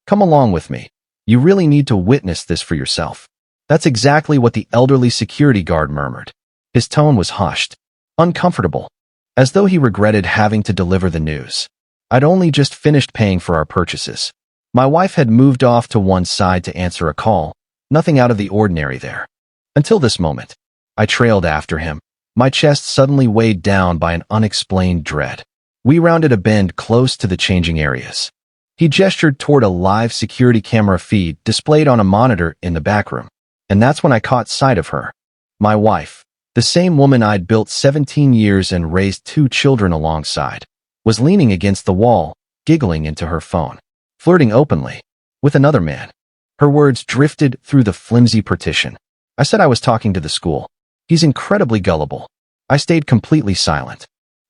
Come along with me. You really need to witness this for yourself." That's exactly what the elderly security guard murmured. His tone was hushed, uncomfortable, as though he regretted having to deliver the news. I'd only just finished paying for our purchases. My wife had moved off to one side to answer a call, nothing out of the ordinary there. Until this moment, I trailed after him, my chest suddenly weighed down by an unexplained dread. We rounded a bend close to the changing areas. He gestured toward a live security camera feed displayed on a monitor in the back room. And that's when I caught sight of her. My wife, the same woman I'd built 17 years and raised 2 children alongside, was leaning against the wall, giggling into her phone, flirting openly with another man. Her words drifted through the flimsy partition. I said I was talking to the school. He's incredibly gullible. I stayed completely silent.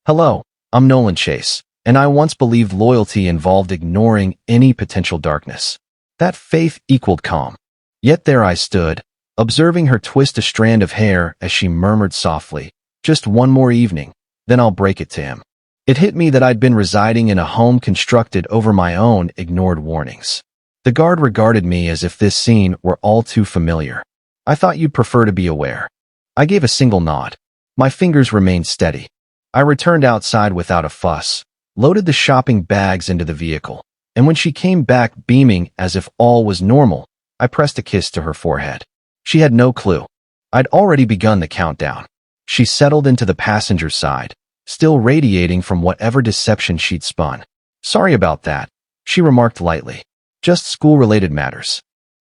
"Hello, I'm Nolan Chase, and I once believed loyalty involved ignoring any potential darkness. That faith equaled calm. Yet there I stood, observing her twist a strand of hair as she murmured softly, 'Just one more evening, then I'll break it to him.' It hit me that I'd been residing in a home constructed over my own ignored warnings. The guard regarded me as if this scene were all too familiar. 'I thought you'd prefer to be aware.' I gave a single nod. My fingers remained steady. I returned outside without a fuss, loaded the shopping bags into the vehicle, and when she came back beaming as if all was normal, I pressed a kiss to her forehead. She had no clue. I'd already begun the countdown. She settled into the passenger side, still radiating from whatever deception she'd spun. "Sorry about that," she remarked lightly. "Just school-related matters."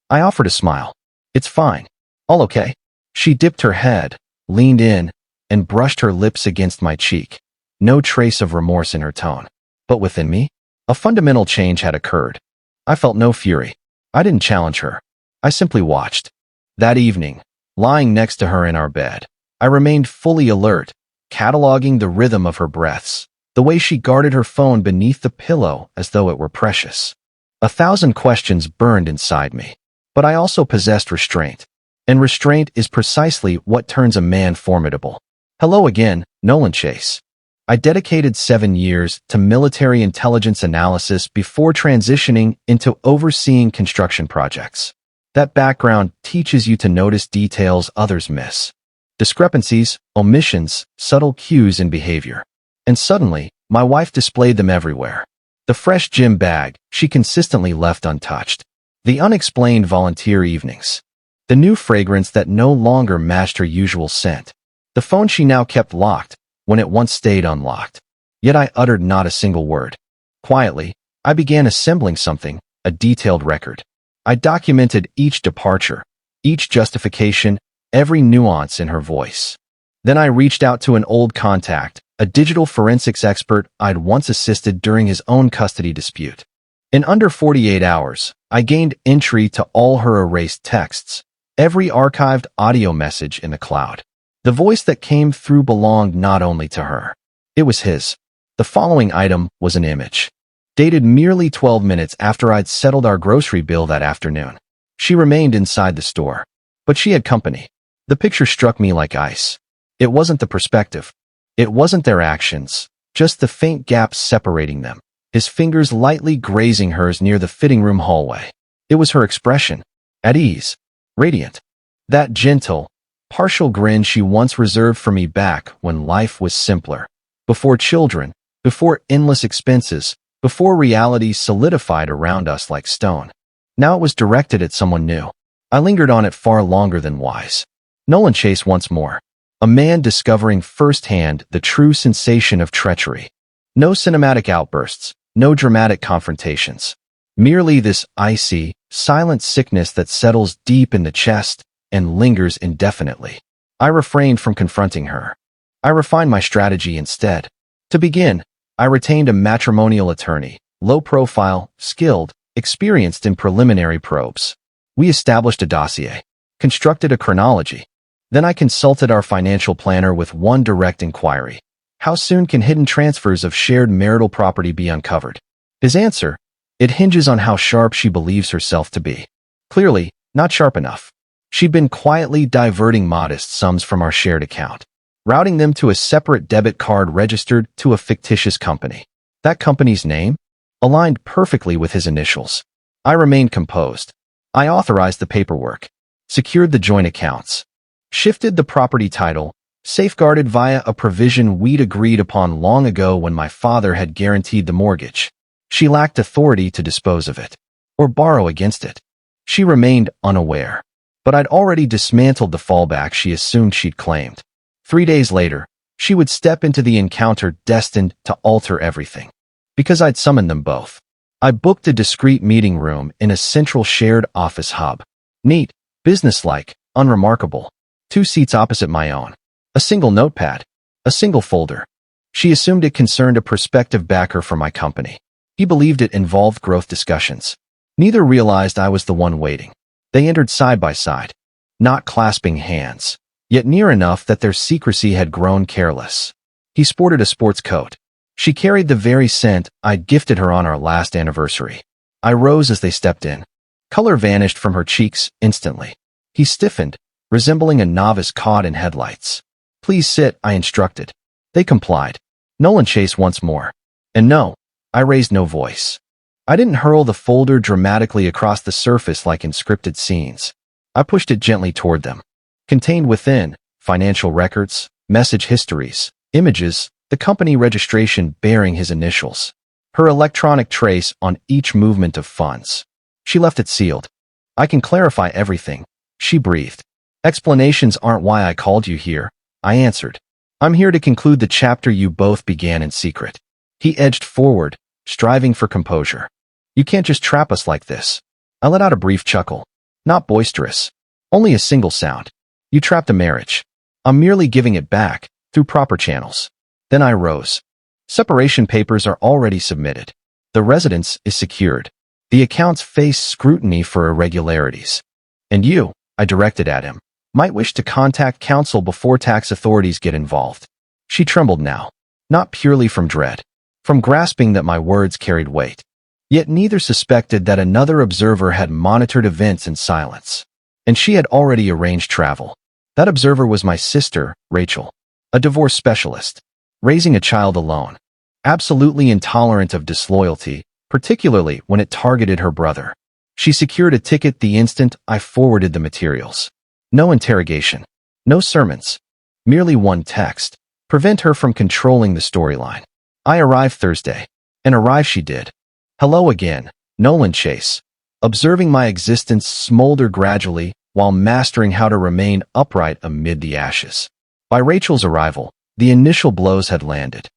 I offered a smile. "It's fine. All okay." She dipped her head, leaned in, and brushed her lips against my cheek. No trace of remorse in her tone. But within me, a fundamental change had occurred. I felt no fury. I didn't challenge her. I simply watched. That evening, lying next to her in our bed, I remained fully alert, cataloging the rhythm of her breaths, the way she guarded her phone beneath the pillow as though it were precious. 1,000 questions burned inside me, but I also possessed restraint. And restraint is precisely what turns a man formidable. Hello again, Nolan Chase. I dedicated 7 years to military intelligence analysis before transitioning into overseeing construction projects. That background teaches you to notice details others miss. Discrepancies, omissions, subtle cues in behavior. And suddenly, my wife displayed them everywhere. The fresh gym bag she consistently left untouched. The unexplained volunteer evenings. The new fragrance that no longer matched her usual scent. The phone she now kept locked when it once stayed unlocked. Yet I uttered not a single word. Quietly, I began assembling something, a detailed record. I documented each departure, each justification, every nuance in her voice. Then I reached out to an old contact, a digital forensics expert I'd once assisted during his own custody dispute. In under 48 hours, I gained entry to all her erased texts, every archived audio message in the cloud. The voice that came through belonged not only to her. It was his. The following item was an image, dated merely 12 minutes after I'd settled our grocery bill that afternoon. She remained inside the store, but she had company. The picture struck me like ice. It wasn't the perspective. It wasn't their actions, just the faint gaps separating them, his fingers lightly grazing hers near the fitting room hallway. It was her expression, at ease, radiant. That gentle, partial grin she once reserved for me back when life was simpler. Before children, before endless expenses, before reality solidified around us like stone. Now it was directed at someone new. I lingered on it far longer than wise. Nolan Chase once more. A man discovering firsthand the true sensation of treachery. No cinematic outbursts, no dramatic confrontations. Merely this icy, silent sickness that settles deep in the chest and lingers indefinitely. I refrained from confronting her. I refined my strategy instead. To begin, I retained a matrimonial attorney, low profile, skilled, experienced in preliminary probes. We established a dossier, constructed a chronology. Then I consulted our financial planner with one direct inquiry. How soon can hidden transfers of shared marital property be uncovered? His answer, it hinges on how sharp she believes herself to be. Clearly, not sharp enough. She'd been quietly diverting modest sums from our shared account, routing them to a separate debit card registered to a fictitious company. That company's name aligned perfectly with his initials. I remained composed. I authorized the paperwork, secured the joint accounts, shifted the property title, safeguarded via a provision we'd agreed upon long ago when my father had guaranteed the mortgage. She lacked authority to dispose of it or borrow against it. She remained unaware, but I'd already dismantled the fallback she assumed she'd claimed. 3 days later, she would step into the encounter destined to alter everything. Because I'd summoned them both, I booked a discreet meeting room in a central shared office hub. Neat, businesslike, unremarkable. 2 seats opposite my own. A single notepad. A single folder. She assumed it concerned a prospective backer for my company. He believed it involved growth discussions. Neither realized I was the one waiting. They entered side by side, not clasping hands, yet near enough that their secrecy had grown careless. He sported a sports coat. She carried the very scent I'd gifted her on our last anniversary. I rose as they stepped in. Color vanished from her cheeks instantly. He stiffened, resembling a novice caught in headlights. "Please sit," I instructed. They complied. Nolan Chase once more. And no, I raised no voice. I didn't hurl the folder dramatically across the surface like in scripted scenes. I pushed it gently toward them. Contained within, financial records, message histories, images, the company registration bearing his initials, her electronic trace on each movement of funds. She left it sealed. "I can clarify everything," she breathed. "Explanations aren't why I called you here," I answered. "I'm here to conclude the chapter you both began in secret." He edged forward, striving for composure. "You can't just trap us like this." I let out a brief chuckle. Not boisterous. Only a single sound. "You trapped a marriage. I'm merely giving it back, through proper channels." Then I rose. "Separation papers are already submitted. The residence is secured. The accounts face scrutiny for irregularities. And you," I directed at him, "might wish to contact counsel before tax authorities get involved." She trembled now, not purely from dread, from grasping that my words carried weight. Yet neither suspected that another observer had monitored events in silence. And she had already arranged travel. That observer was my sister, Rachel, a divorce specialist, raising a child alone, absolutely intolerant of disloyalty, particularly when it targeted her brother. She secured a ticket the instant I forwarded the materials. No interrogation, no sermons, merely one text. Prevent her from controlling the storyline. I arrived Thursday, and arrive she did. "Hello again, Nolan Chase," observing my existence smolder gradually while mastering how to remain upright amid the ashes. By Rachel's arrival, the initial blows had landed.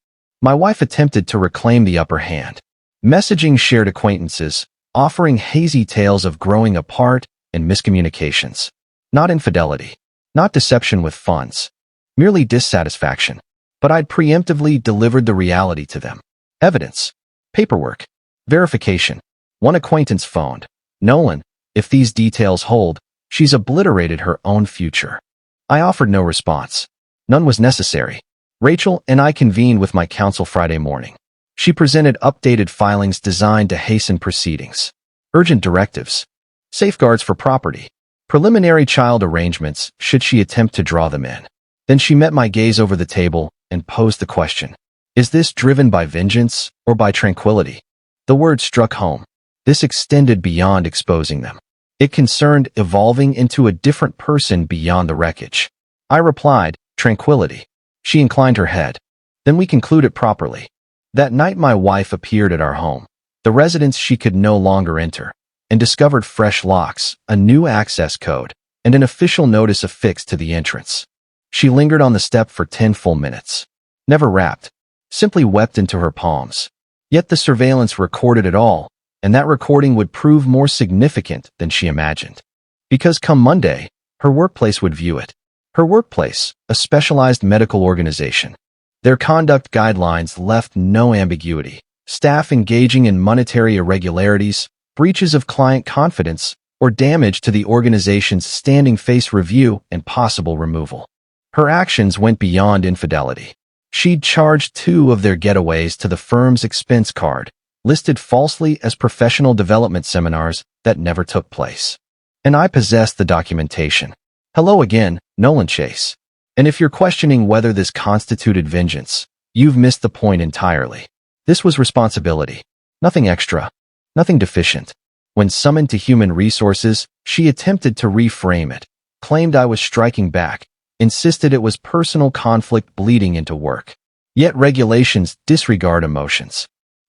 My wife attempted to reclaim the upper hand, messaging shared acquaintances, offering hazy tales of growing apart and miscommunications. Not infidelity, not deception with funds, merely dissatisfaction. But I'd preemptively delivered the reality to them. Evidence, paperwork, verification. One acquaintance phoned. "Nolan, if these details hold, she's obliterated her own future." I offered no response. None was necessary. Rachel and I convened with my counsel Friday morning. She presented updated filings designed to hasten proceedings. Urgent directives. Safeguards for property. Preliminary child arrangements should she attempt to draw them in. Then she met my gaze over the table and posed the question. Is this driven by vengeance or by tranquility? The word struck home. This extended beyond exposing them. It concerned evolving into a different person beyond the wreckage. I replied, tranquility. She inclined her head. Then we concluded properly. That night my wife appeared at our home, the residence she could no longer enter, and discovered fresh locks, a new access code, and an official notice affixed to the entrance. She lingered on the step for 10 full minutes. Never rapped, simply wept into her palms. Yet the surveillance recorded it all, and that recording would prove more significant than she imagined. Because come Monday, her workplace would view it. Her workplace, a specialized medical organization. Their conduct guidelines left no ambiguity. Staff engaging in monetary irregularities, breaches of client confidence, or damage to the organization's standing face review and possible removal. Her actions went beyond infidelity. She'd charged 2 of their getaways to the firm's expense card, listed falsely as professional development seminars that never took place. And I possessed the documentation. Hello again, Nolan Chase. And if you're questioning whether this constituted vengeance, you've missed the point entirely. This was responsibility. Nothing extra. Nothing deficient. When summoned to human resources, she attempted to reframe it, claimed I was striking back, insisted it was personal conflict bleeding into work. Yet regulations disregard emotions.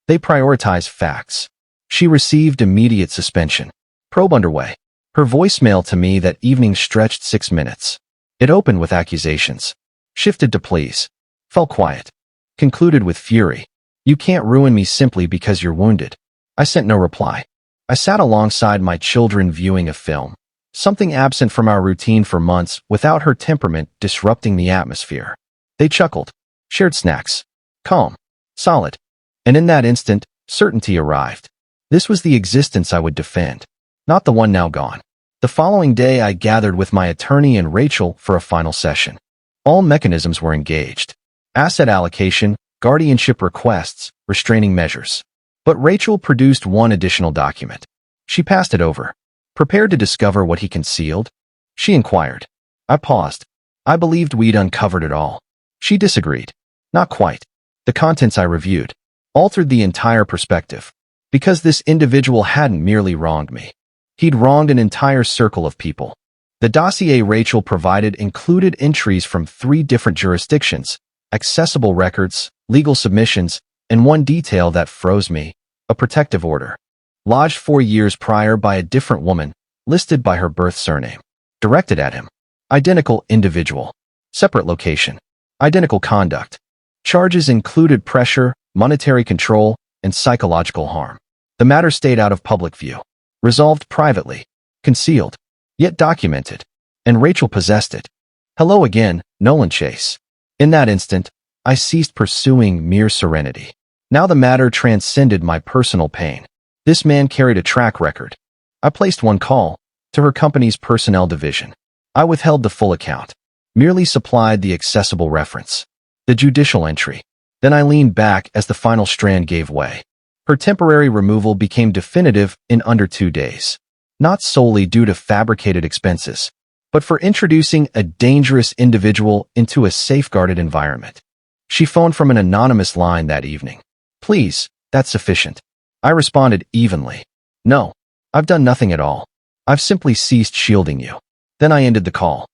They prioritize facts. She received immediate suspension. Probe underway. Her voicemail to me that evening stretched 6 minutes. It opened with accusations, shifted to pleas, fell quiet, concluded with fury. You can't ruin me simply because you're wounded. I sent no reply. I sat alongside my children viewing a film, something absent from our routine for months without her temperament disrupting the atmosphere. They chuckled, shared snacks, calm, solid. And in that instant, certainty arrived. This was the existence I would defend, not the one now gone. The following day, I gathered with my attorney and Rachel for a final session. All mechanisms were engaged. Asset allocation, guardianship requests, restraining measures. But Rachel produced one additional document. She passed it over. Prepared to discover what he concealed? She inquired. I paused. I believed we'd uncovered it all. She disagreed. Not quite. The contents I reviewed altered the entire perspective. Because this individual hadn't merely wronged me. He'd wronged an entire circle of people. The dossier Rachel provided included entries from 3 different jurisdictions, accessible records, legal submissions, and one detail that froze me, a protective order. Lodged 4 years prior by a different woman, listed by her birth surname. Directed at him. Identical individual. Separate location. Identical conduct. Charges included pressure, monetary control, and psychological harm. The matter stayed out of public view. Resolved privately. Concealed. Yet documented. And Rachel possessed it. Hello again, Nolan Chase. In that instant, I ceased pursuing mere serenity. Now the matter transcended my personal pain. This man carried a track record. I placed one call to her company's personnel division. I withheld the full account, merely supplied the accessible reference, the judicial entry. Then I leaned back as the final strand gave way. Her temporary removal became definitive in under 2 days, not solely due to fabricated expenses, but for introducing a dangerous individual into a safeguarded environment. She phoned from an anonymous line that evening. Please, that's sufficient. I responded evenly. No, I've done nothing at all. I've simply ceased shielding you. Then I ended the call.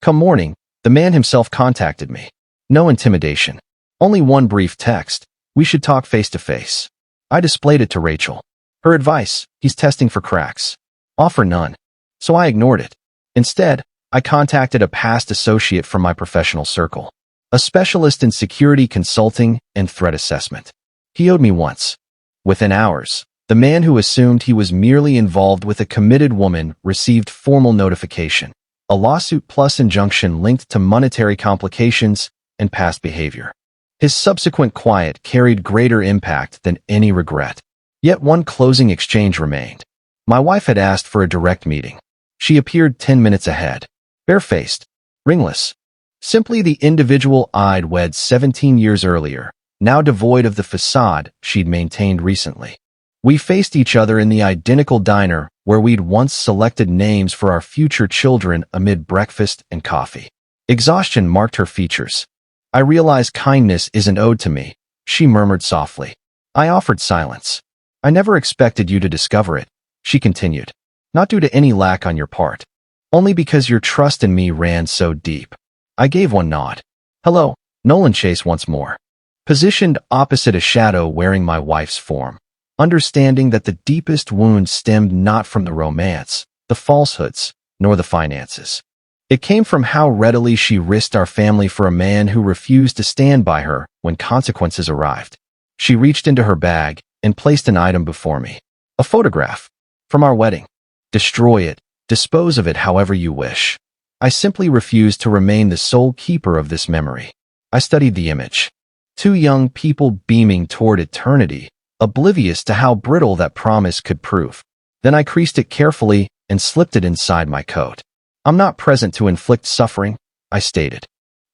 Come morning, the man himself contacted me. No intimidation. Only one brief text. We should talk face to face. I displayed it to Rachel. Her advice, he's testing for cracks. Offer none. So I ignored it. Instead, I contacted a past associate from my professional circle, a specialist in security consulting and threat assessment. He owed me once. Within hours, the man who assumed he was merely involved with a committed woman received formal notification, a lawsuit plus injunction linked to monetary complications and past behavior. His subsequent quiet carried greater impact than any regret. Yet one closing exchange remained. My wife had asked for a direct meeting. She appeared 10 minutes ahead, barefaced, ringless. Simply the individual I'd wed 17 years earlier, now devoid of the facade she'd maintained recently. We faced each other in the identical diner where we'd once selected names for our future children amid breakfast and coffee. Exhaustion marked her features. I realized kindness isn't owed to me, she murmured softly. I offered silence. I never expected you to discover it, she continued. Not due to any lack on your part. Only because your trust in me ran so deep. I gave one nod. Hello, Nolan Chase once more. Positioned opposite a shadow wearing my wife's form. Understanding that the deepest wound stemmed not from the romance, the falsehoods, nor the finances. It came from how readily she risked our family for a man who refused to stand by her when consequences arrived. She reached into her bag and placed an item before me. A photograph. From our wedding. Destroy it. Dispose of it however you wish. I simply refused to remain the sole keeper of this memory. I studied the image. 2 young people beaming toward eternity, oblivious to how brittle that promise could prove. Then I creased it carefully and slipped it inside my coat. I'm not present to inflict suffering, I stated.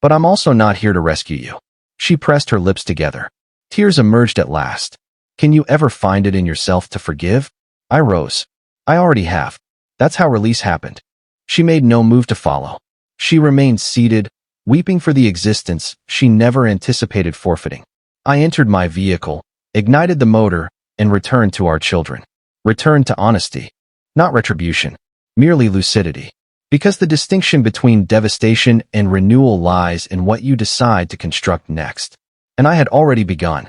But I'm also not here to rescue you. She pressed her lips together. Tears emerged at last. Can you ever find it in yourself to forgive? I rose. I already have. That's how release happened. She made no move to follow. She remained seated, weeping for the existence she never anticipated forfeiting. I entered my vehicle, ignited the motor, and returned to our children. Return to honesty. Not retribution. Merely lucidity. Because the distinction between devastation and renewal lies in what you decide to construct next. And I had already begun.